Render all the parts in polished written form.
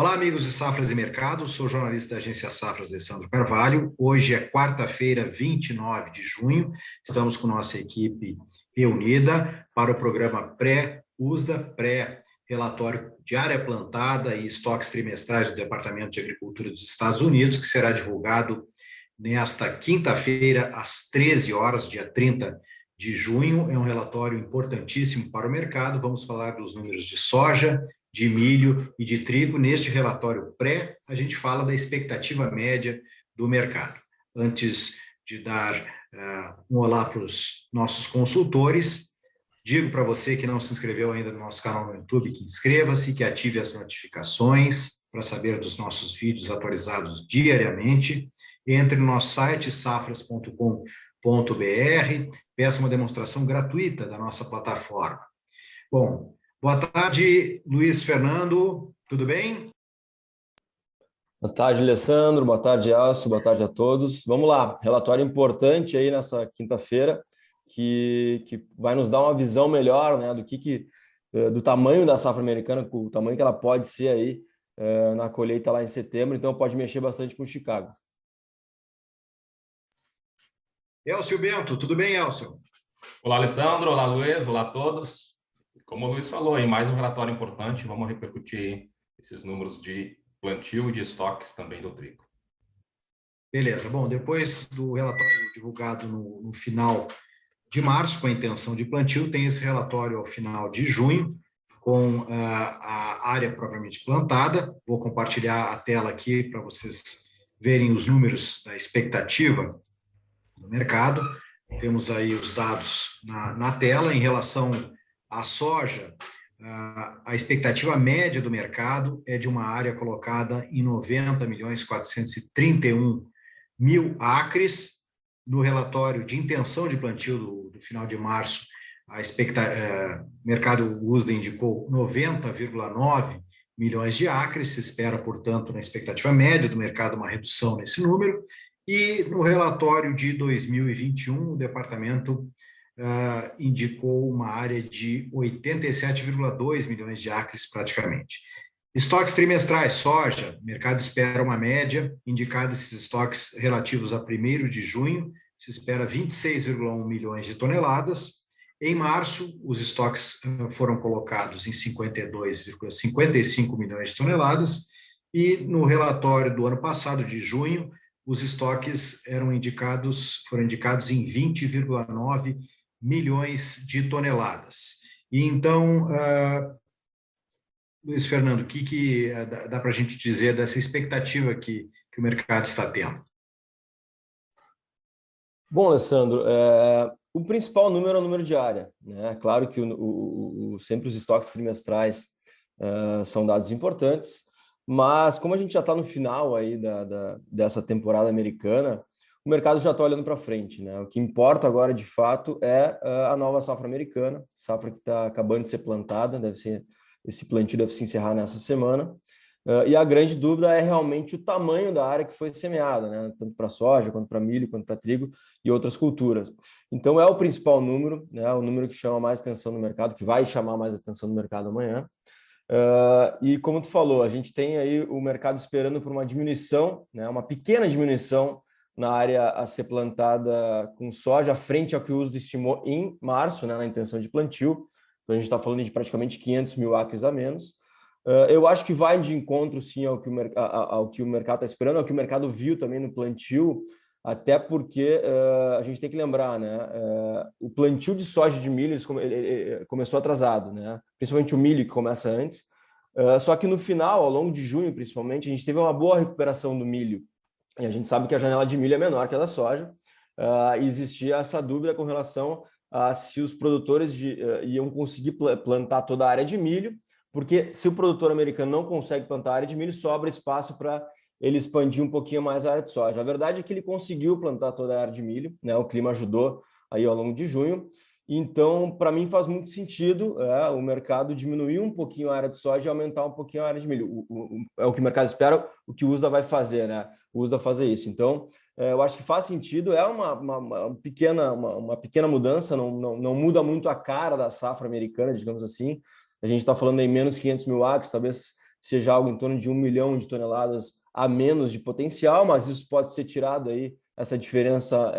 Olá, amigos de Safras e Mercado, sou jornalista da agência Safras, Alessandro Carvalho. Hoje é quarta-feira, 29 de junho, estamos com nossa equipe reunida para o programa pré-USDA, pré-relatório de área plantada e estoques trimestrais do Departamento de Agricultura dos Estados Unidos, que será divulgado nesta quinta-feira, às 13 horas, dia 30 de junho. É um relatório importantíssimo para o mercado. Vamos falar dos números de soja, de milho e de trigo. Neste relatório pré, a gente fala da expectativa média do mercado. Antes de dar um olá para os nossos consultores, digo para você que não se inscreveu ainda no nosso canal no YouTube, que inscreva-se, que ative as notificações para saber dos nossos vídeos atualizados diariamente. Entre no nosso site, safras.com.br, peça uma demonstração gratuita da nossa plataforma. Bom, boa tarde, Luiz Fernando, tudo bem? Boa tarde, Alessandro, boa tarde, Elcio, boa tarde a todos. Vamos lá, relatório importante aí nessa quinta-feira, que vai nos dar uma visão melhor, né, do tamanho da safra americana, o tamanho que ela pode ser aí na colheita lá em setembro, então pode mexer bastante com Chicago. Elcio Bento, tudo bem, Elcio? Olá, Alessandro, olá, Luiz, olá a todos. Como o Luiz falou, em mais um relatório importante, vamos repercutir esses números de plantio e de estoques também do trigo. Beleza, bom, depois do relatório divulgado no final de março, com a intenção de plantio, tem esse relatório ao final de junho, com a área propriamente plantada. Vou compartilhar a tela aqui para vocês verem os números da expectativa do mercado. Temos aí os dados na tela. Em relação à soja, a expectativa média do mercado é de uma área colocada em 90.431.000 acres. No relatório de intenção de plantio do final de março, o mercado USDA indicou 90,9 milhões de acres. Se espera, portanto, na expectativa média do mercado, uma redução nesse número. E no relatório de 2021, o departamento indicou uma área de 87,2 milhões de acres praticamente. Estoques trimestrais, soja, o mercado espera uma média, indicados esses estoques relativos a 1º de junho, se espera 26,1 milhões de toneladas. Em março, os estoques foram colocados em 52,55 milhões de toneladas, e no relatório do ano passado, de junho, os estoques foram indicados em 20,9 milhões de toneladas. E então, Luiz Fernando, o que dá para a gente dizer dessa expectativa que o mercado está tendo? Bom, Alessandro, o principal número é o número de área, né? Claro que sempre os estoques trimestrais são dados importantes, mas como a gente já está no final aí dessa temporada americana, o mercado já está olhando para frente, né? O que importa agora, de fato, é a nova safra americana, safra que está acabando de ser plantada, esse plantio deve se encerrar nessa semana, e a grande dúvida é realmente o tamanho da área que foi semeada, né? Tanto para soja, quanto para milho, quanto para trigo e outras culturas. Então é o principal número, né? O número que chama mais atenção no mercado, que vai chamar mais atenção no mercado amanhã. E como tu falou, a gente tem aí o mercado esperando por uma diminuição, né? Uma pequena diminuição na área a ser plantada com soja, frente ao que o USDA estimou em março, né? Na intenção de plantio. Então a gente está falando de praticamente 500.000 acres a menos. Eu acho que vai de encontro, sim, ao que o mercado está esperando, ao que o mercado viu também no plantio, até porque a gente tem que lembrar, né? O plantio de soja e de milho ele começou atrasado, né? Principalmente o milho, que começa antes. Só que no final, ao longo de junho, principalmente, a gente teve uma boa recuperação do milho. E a gente sabe que a janela de milho é menor que a da soja. E existia essa dúvida com relação a se os produtores iam conseguir plantar toda a área de milho, porque se o produtor americano não consegue plantar a área de milho, sobra espaço para ele expandir um pouquinho mais a área de soja. A verdade é que ele conseguiu plantar toda a área de milho, né? O clima ajudou aí ao longo de junho. Então, para mim, faz muito sentido o mercado diminuir um pouquinho a área de soja e aumentar um pouquinho a área de milho. É o que o mercado espera, o que o USDA vai fazer, né? O USDA fazer isso. Então, eu acho que faz sentido, é uma pequena mudança, não muda muito a cara da safra americana, digamos assim. A gente está falando em menos 500.000 acres, talvez seja algo em torno de 1 milhão de toneladas a menos de potencial, mas isso pode ser tirado aí, essa diferença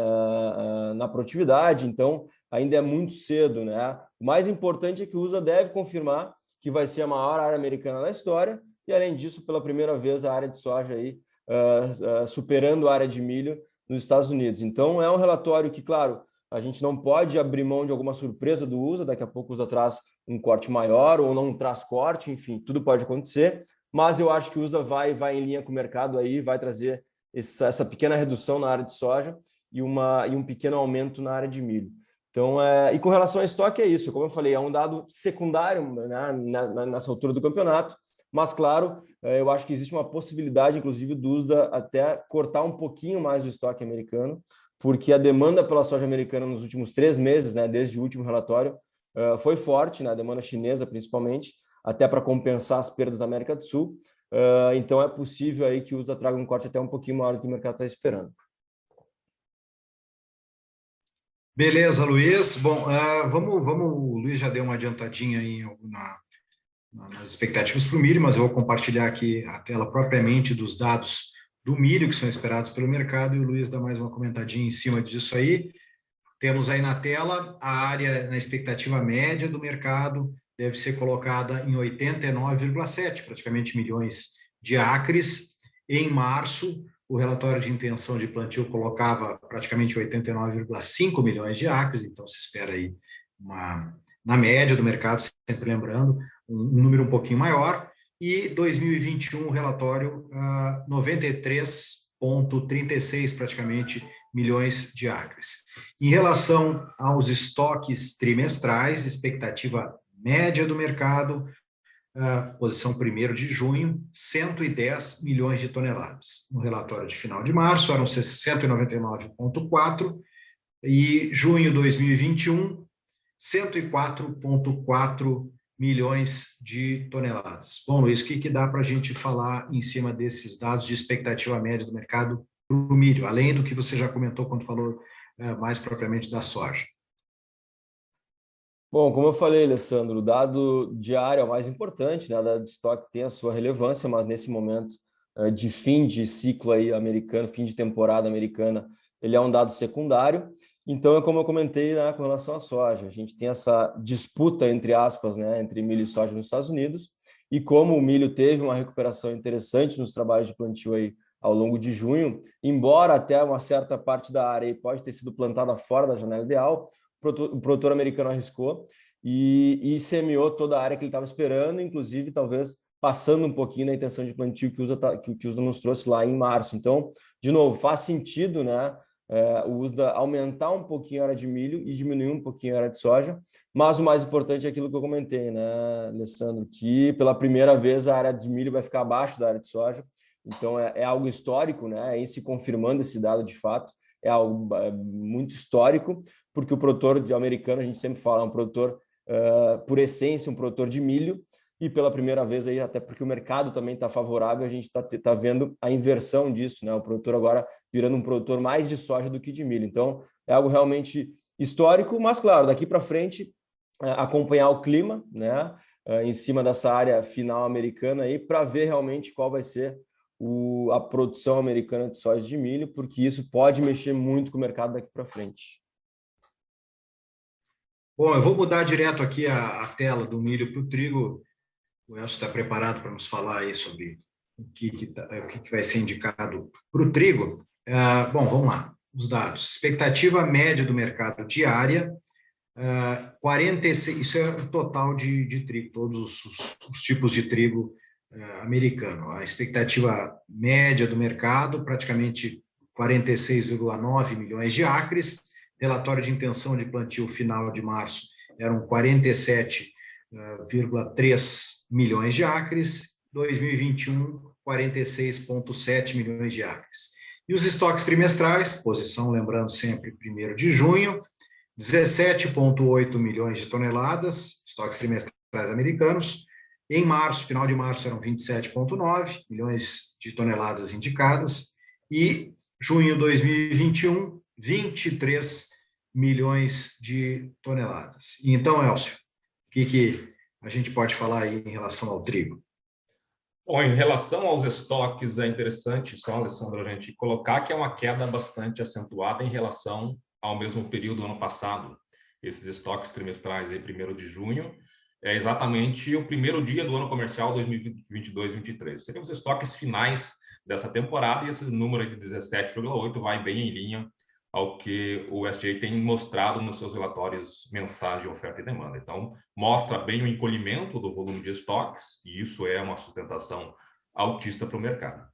na produtividade, então ainda é muito cedo, né? O mais importante é que o USA deve confirmar que vai ser a maior área americana da história, e além disso, pela primeira vez, a área de soja aí superando a área de milho nos Estados Unidos. Então, é um relatório que, claro, a gente não pode abrir mão de alguma surpresa do USA, daqui a pouco o USA traz um corte maior ou não traz corte, enfim, tudo pode acontecer, mas eu acho que o USA vai em linha com o mercado aí, vai trazer essa pequena redução na área de soja e um pequeno aumento na área de milho. Então, e com relação ao estoque é isso, como eu falei, é um dado secundário, né, nessa altura do campeonato, mas, claro, eu acho que existe uma possibilidade, inclusive, do USDA até cortar um pouquinho mais o estoque americano, porque a demanda pela soja americana nos últimos 3 meses, né, desde o último relatório, foi forte, né, a demanda chinesa principalmente, até para compensar as perdas da América do Sul. Então, é possível aí que o USDA traga um corte até um pouquinho maior do que o mercado está esperando. Beleza, Luiz. Bom, o Luiz já deu uma adiantadinha aí nas expectativas para o milho, mas eu vou compartilhar aqui a tela propriamente dos dados do milho que são esperados pelo mercado, e o Luiz dá mais uma comentadinha em cima disso aí. Temos aí na tela a área na expectativa média do mercado, deve ser colocada em 89,7, praticamente milhões de acres. Em março, o relatório de intenção de plantio colocava praticamente 89,5 milhões de acres, então se espera aí na média do mercado, sempre lembrando, um número um pouquinho maior. E 2021, o relatório 93,36 praticamente milhões de acres. Em relação aos estoques trimestrais, expectativa média do mercado, posição 1º de junho, 110 milhões de toneladas. No relatório de final de março, eram 199,4, e junho 2021, 104,4 milhões de toneladas. Bom, Luiz, o que dá para a gente falar em cima desses dados de expectativa média do mercado para o milho, além do que você já comentou quando falou mais propriamente da soja? Bom, como eu falei, Alessandro, o dado diário é o mais importante, né? O dado de estoque tem a sua relevância, mas nesse momento de fim de ciclo aí americano, fim de temporada americana, ele é um dado secundário. Então, é como eu comentei, né, com relação à soja, a gente tem essa disputa, entre aspas, né, entre milho e soja nos Estados Unidos, e como o milho teve uma recuperação interessante nos trabalhos de plantio aí ao longo de junho, embora até uma certa parte da área aí pode ter sido plantada fora da janela ideal, o produtor americano arriscou e semeou toda a área que ele estava esperando, inclusive talvez passando um pouquinho na intenção de plantio que o USDA nos trouxe lá em março. Então, de novo, faz sentido, né, o USDA aumentar um pouquinho a área de milho e diminuir um pouquinho a área de soja, mas o mais importante é aquilo que eu comentei, né, Alessandro, que pela primeira vez a área de milho vai ficar abaixo da área de soja, então é algo histórico, né, e se confirmando esse dado de fato, é algo muito histórico, porque o produtor americano, a gente sempre fala, é um produtor, por essência, um produtor de milho, e pela primeira vez, aí, até porque o mercado também está favorável, a gente está vendo a inversão disso, né? O produtor agora virando um produtor mais de soja do que de milho. Então, é algo realmente histórico, mas, claro, daqui para frente, acompanhar o clima, né? Em cima dessa área final americana, para ver realmente qual vai ser a produção americana de soja e de milho, porque isso pode mexer muito com o mercado daqui para frente. Bom, eu vou mudar direto aqui a tela do milho para o trigo. O Elcio está preparado para nos falar aí sobre o que vai ser indicado para o trigo. Bom, vamos lá. Os dados. Expectativa média do mercado diária, 46, isso é o total de trigo, todos os tipos de trigo americano. A expectativa média do mercado, praticamente 46,9 milhões de acres. Relatório de intenção de plantio final de março eram 47,3 milhões de acres. 2021, 46,7 milhões de acres. E os estoques trimestrais, posição, lembrando sempre, 1º de junho, 17,8 milhões de toneladas, estoques trimestrais americanos. Em março, final de março, eram 27,9 milhões de toneladas indicadas. E junho de 2021, 23 milhões de toneladas. Então, Elcio, o que a gente pode falar aí em relação ao trigo? Bom, em relação aos estoques, é interessante só, Alessandro, a gente colocar que é uma queda bastante acentuada em relação ao mesmo período do ano passado. Esses estoques trimestrais em 1º de junho é exatamente o primeiro dia do ano comercial 2022-23. Seriam os estoques finais dessa temporada e esse número de 17,8 vai bem em linha ao que o USDA tem mostrado nos seus relatórios mensais de oferta e demanda. Então, mostra bem o encolhimento do volume de estoques, e isso é uma sustentação altista para o mercado.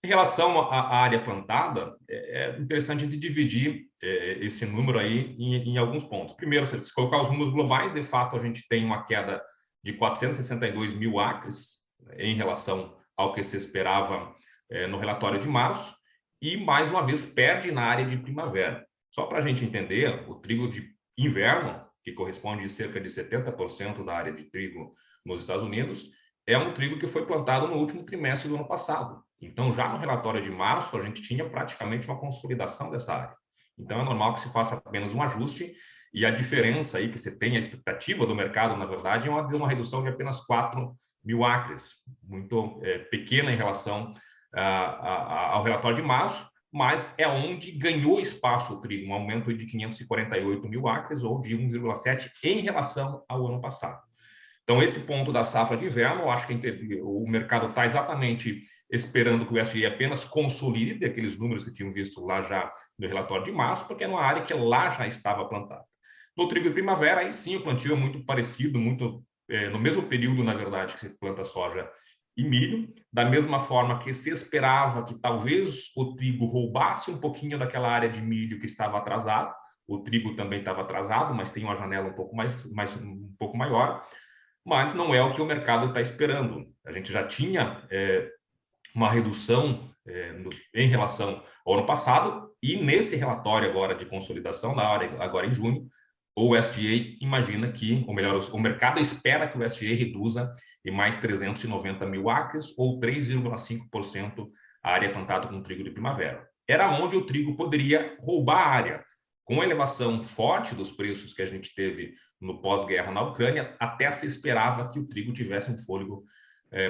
Em relação à área plantada, é interessante a gente dividir esse número aí em alguns pontos. Primeiro, se colocar os números globais, de fato, a gente tem uma queda de 462 mil acres em relação ao que se esperava no relatório de março, e, mais uma vez, perde na área de primavera. Só para a gente entender, o trigo de inverno, que corresponde a cerca de 70% da área de trigo nos Estados Unidos, é um trigo que foi plantado no último trimestre do ano passado. Então, já no relatório de março, a gente tinha praticamente uma consolidação dessa área. Então, é normal que se faça apenas um ajuste, e a diferença aí que você tem, a expectativa do mercado, na verdade, é uma redução de apenas 4 mil acres, muito pequena em relação ao relatório de março, mas é onde ganhou espaço o trigo, um aumento de 548 mil acres, ou de 1,7% em relação ao ano passado. Então, esse ponto da safra de inverno, eu acho que o mercado está exatamente esperando que o USDA apenas consolide aqueles números que tinham visto lá já no relatório de março, porque é uma área que lá já estava plantada. No trigo de primavera, aí sim, o plantio é muito parecido, no mesmo período, na verdade, que se planta soja e milho, da mesma forma que se esperava que talvez o trigo roubasse um pouquinho daquela área de milho que estava atrasado. O trigo também estava atrasado, mas tem uma janela um pouco maior, mas não é o que o mercado está esperando. A gente já tinha uma redução em relação ao ano passado, e nesse relatório agora de consolidação, na hora agora em junho, o USDA imagina que, ou melhor, o mercado espera que o USDA reduza em mais 390 mil acres, ou 3,5% a área plantada com trigo de primavera. Era onde o trigo poderia roubar a área. Com a elevação forte dos preços que a gente teve no pós-guerra na Ucrânia, até se esperava que o trigo tivesse um fôlego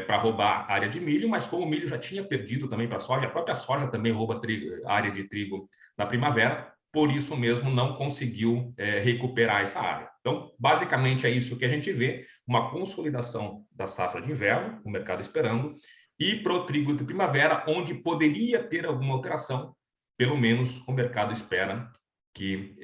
para roubar a área de milho, mas como o milho já tinha perdido também para a soja, a própria soja também rouba a área de trigo na primavera, por isso mesmo não conseguiu recuperar essa área. Então, basicamente é isso que a gente vê, uma consolidação da safra de inverno, o mercado esperando, e para o trigo de primavera, onde poderia ter alguma alteração, pelo menos o mercado espera que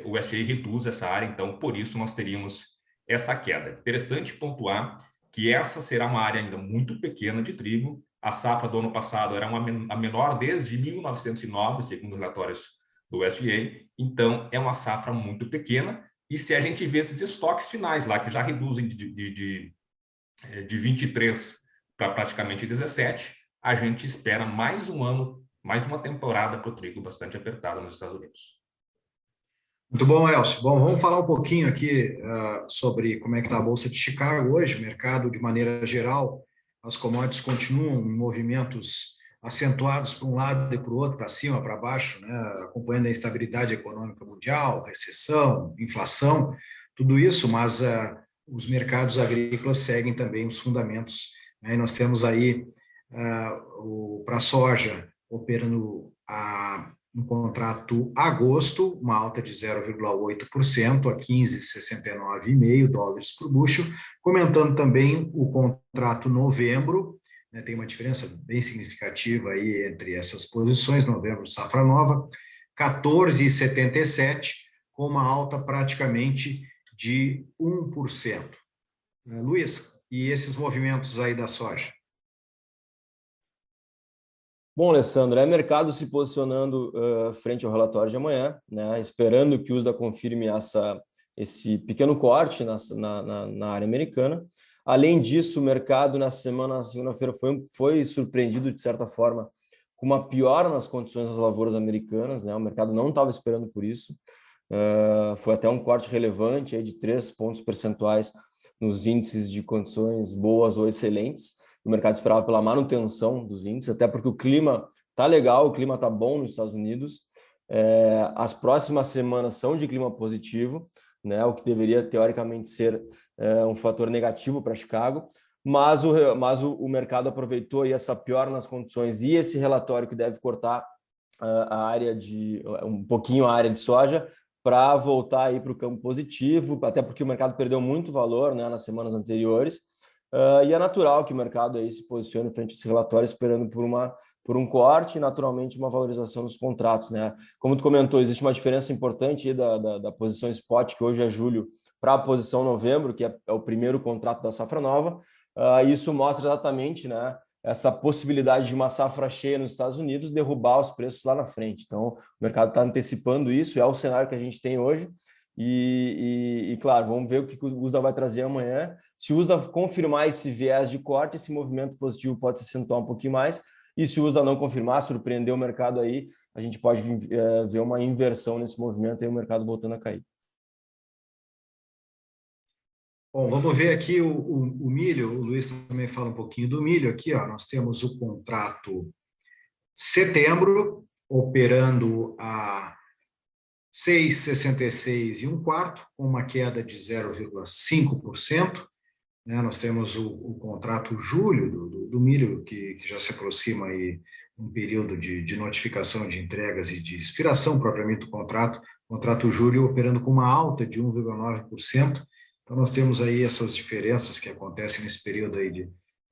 o USDA reduza essa área, então por isso nós teríamos essa queda. Interessante pontuar que essa será uma área ainda muito pequena de trigo. A safra do ano passado era a menor desde 1909, segundo relatórios do USDA, então é uma safra muito pequena, e se a gente vê esses estoques finais lá, que já reduzem de 23 para praticamente 17, a gente espera mais um ano, mais uma temporada para o trigo bastante apertada nos Estados Unidos. Muito bom, Elcio. Bom, vamos falar um pouquinho aqui sobre como é que está a Bolsa de Chicago hoje. O mercado, de maneira geral, as commodities continuam em movimentos acentuados para um lado e para o outro, para cima, para baixo, né? Acompanhando a instabilidade econômica mundial, recessão, inflação, tudo isso, mas os mercados agrícolas seguem também os fundamentos, né? E nós temos aí para a soja operando no contrato agosto, uma alta de 0,8% a 15,69,5 dólares por bushel, comentando também o contrato novembro, né, tem uma diferença bem significativa aí entre essas posições, novembro, safra nova, 14,77, com uma alta praticamente de 1%. Luiz, e esses movimentos aí da soja? Bom, Alessandro, é mercado se posicionando frente ao relatório de amanhã, né, esperando que o USDA confirme esse pequeno corte na área americana. Além disso, o mercado na segunda-feira foi surpreendido, de certa forma, com uma piora nas condições das lavouras americanas, né, o mercado não estava esperando por isso. Foi até um corte relevante aí de 3 pontos percentuais nos índices de condições boas ou excelentes. O mercado esperava pela manutenção dos índices, até porque o clima está legal, o clima está bom nos Estados Unidos. As próximas semanas são de clima positivo, né, o que deveria teoricamente ser um fator negativo para Chicago, mas o mercado aproveitou aí essa piora nas condições e esse relatório que deve cortar um pouquinho a área de soja para voltar aí para o campo positivo, até porque o mercado perdeu muito valor, né, nas semanas anteriores, e é natural que o mercado aí se posicione frente a esse relatório esperando por um corte e, naturalmente, uma valorização dos contratos, né? Como tu comentou, existe uma diferença importante aí da posição spot, que hoje é julho, para a posição novembro, que é o primeiro contrato da safra nova. Isso mostra exatamente, né, essa possibilidade de uma safra cheia nos Estados Unidos derrubar os preços lá na frente. Então, o mercado está antecipando isso, é o cenário que a gente tem hoje. E, claro, vamos ver o que o USDA vai trazer amanhã. Se o USDA confirmar esse viés de corte, esse movimento positivo pode se acentuar um pouquinho mais. E se o USDA não confirmar, surpreender o mercado aí, a gente pode ver uma inversão nesse movimento e o mercado voltando a cair. Bom, vamos ver aqui o milho. O Luiz também fala um pouquinho do milho aqui, ó. Nós temos o contrato setembro operando a 6,66 e 1/4, com uma queda de 0,5%. Né? Nós temos o contrato julho do milho, que já se aproxima aí um período de notificação de entregas e de expiração propriamente do contrato. Contrato julho operando com uma alta de 1,9%. Então, nós temos aí essas diferenças que acontecem nesse período aí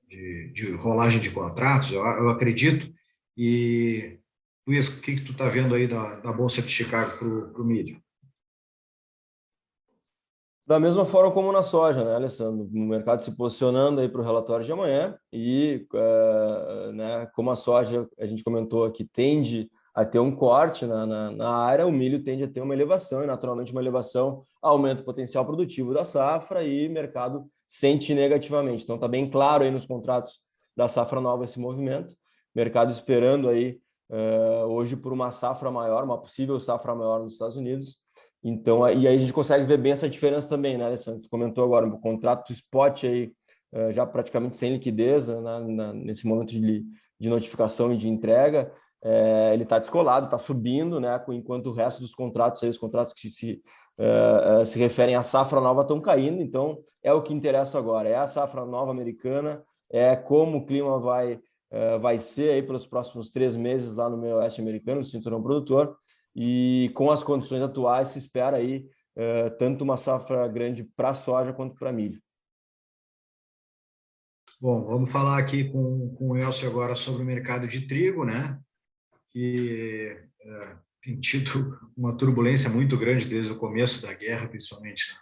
de rolagem de contratos, eu acredito. E, Luiz, o que tu está vendo aí da Bolsa de Chicago para o milho? Da mesma forma como na soja, né, Alessandro? O mercado se posicionando aí para o relatório de amanhã e, né, como a soja, a gente comentou aqui, tende a ter um corte na área, o milho tende a ter uma elevação e, naturalmente, uma elevação aumenta o potencial produtivo da safra e o mercado sente negativamente. Então, está bem claro aí nos contratos da safra nova esse movimento. Mercado esperando aí hoje por uma safra maior, uma possível safra maior nos Estados Unidos. Então, e aí a gente consegue ver bem essa diferença também, né, Alessandro? Tu comentou agora, o contrato spot aí já praticamente sem liquidez, né, nesse momento de notificação e de entrega, ele está descolado, está subindo, né, enquanto o resto dos contratos, aí, os contratos que se referem à safra nova estão caindo. Então, é o que interessa agora, é a safra nova americana, é como o clima vai ser aí pelos próximos 3 meses lá no meio oeste americano, no cinturão produtor. E com as condições atuais se espera aí tanto uma safra grande para soja quanto para milho. Bom, vamos falar aqui com o Elcio agora sobre o mercado de trigo, né? Que tem tido uma turbulência muito grande desde o começo da guerra, principalmente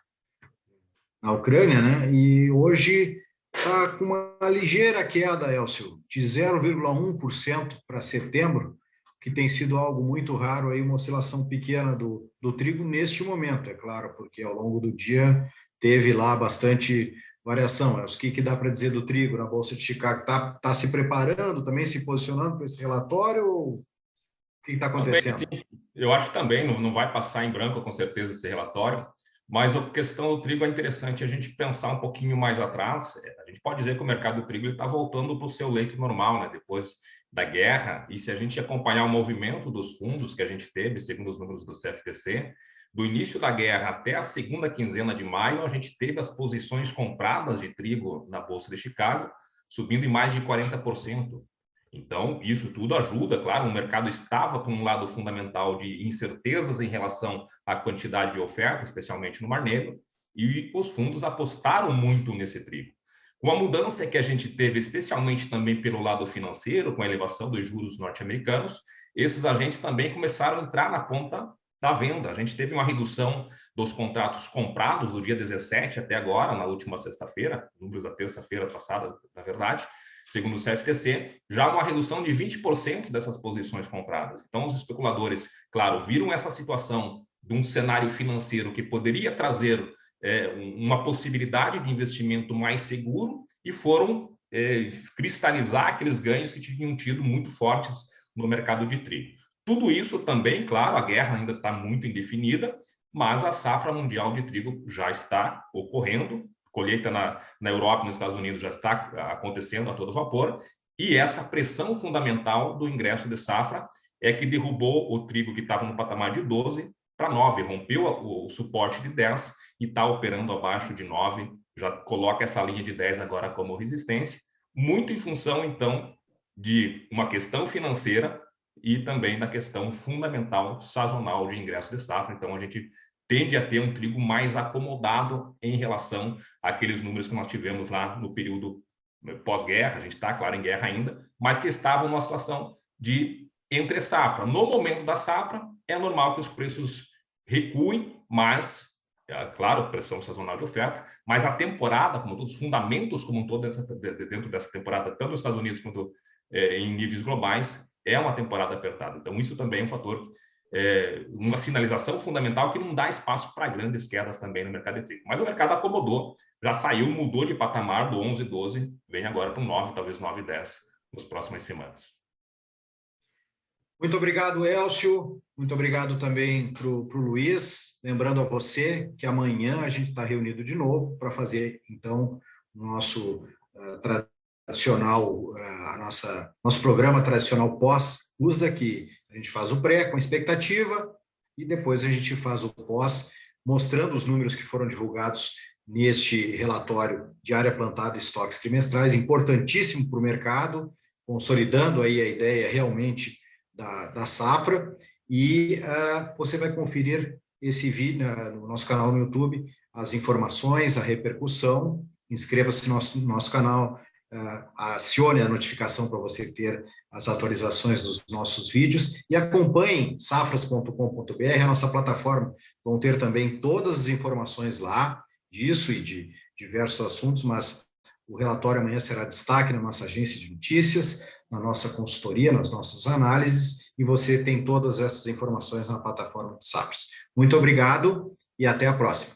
na Ucrânia, né? E hoje está com uma ligeira queda, Elcio, de 0,1% para setembro, que tem sido algo muito raro, aí uma oscilação pequena do trigo neste momento, é claro, porque ao longo do dia teve lá bastante variação. O que dá para dizer do trigo na Bolsa de Chicago? Tá se preparando, também se posicionando para esse relatório? Ou o que está acontecendo? Também, sim. Eu acho que também não vai passar em branco, com certeza, esse relatório, mas a questão do trigo é interessante a gente pensar um pouquinho mais atrás. A gente pode dizer que o mercado do trigo está voltando para o seu leito normal, né? Depois da guerra, e se a gente acompanhar o movimento dos fundos que a gente teve, segundo os números do CFTC, do início da guerra até a segunda quinzena de maio, a gente teve as posições compradas de trigo na Bolsa de Chicago subindo em mais de 40%. Então, isso tudo ajuda, claro, o mercado estava com um lado fundamental de incertezas em relação à quantidade de oferta, especialmente no Mar Negro, e os fundos apostaram muito nesse trigo. Com a mudança que a gente teve, especialmente também pelo lado financeiro, com a elevação dos juros norte-americanos, esses agentes também começaram a entrar na ponta da venda. A gente teve uma redução dos contratos comprados do dia 17 até agora, na última sexta-feira, números da terça-feira passada, na verdade, segundo o CFTC, já uma redução de 20% dessas posições compradas. Então, os especuladores, claro, viram essa situação de um cenário financeiro que poderia trazer uma possibilidade de investimento mais seguro e foram cristalizar aqueles ganhos que tinham tido muito fortes no mercado de trigo. Tudo isso também, claro, a guerra ainda está muito indefinida, mas a safra mundial de trigo já está ocorrendo, colheita na Europa e nos Estados Unidos já está acontecendo a todo vapor, e essa pressão fundamental do ingresso de safra é que derrubou o trigo que estava no patamar de 12 para 9, rompeu o suporte de 10 e está operando abaixo de 9 já coloca essa linha de 10 agora como resistência, muito em função, então, de uma questão financeira e também da questão fundamental sazonal de ingresso de safra. Então, a gente tende a ter um trigo mais acomodado em relação àqueles números que nós tivemos lá no período pós-guerra. A gente está, claro, em guerra ainda, mas que estavam numa situação de entre safra. No momento da safra, é normal que os preços recuem, mas, claro, pressão sazonal de oferta, mas a temporada, como todos os fundamentos como um todo dentro dessa temporada, tanto nos Estados Unidos quanto em níveis globais, é uma temporada apertada. Então, isso também é um fator, uma sinalização fundamental que não dá espaço para grandes quedas também no mercado de trigo. Mas o mercado acomodou, já saiu, mudou de patamar do 11, 12, vem agora para o 9, talvez 9, 10 nas próximas semanas. Muito obrigado, Elcio. Muito obrigado também para o Luiz. Lembrando a você que amanhã a gente está reunido de novo para fazer, então, o nosso tradicional, nosso programa tradicional pós-USDA, que a gente faz o pré com expectativa e depois a gente faz o pós, mostrando os números que foram divulgados neste relatório de área plantada e estoques trimestrais, importantíssimo para o mercado, consolidando aí a ideia realmente da safra, e você vai conferir esse vídeo no nosso canal no YouTube, as informações, a repercussão. Inscreva-se no nosso canal, acione a notificação para você ter as atualizações dos nossos vídeos e acompanhem safras.com.br, a nossa plataforma. Vão ter também todas as informações lá disso e de diversos assuntos, mas o relatório amanhã será destaque na nossa agência de notícias, na nossa consultoria, nas nossas análises, e você tem todas essas informações na plataforma de Safras. Muito obrigado e até a próxima.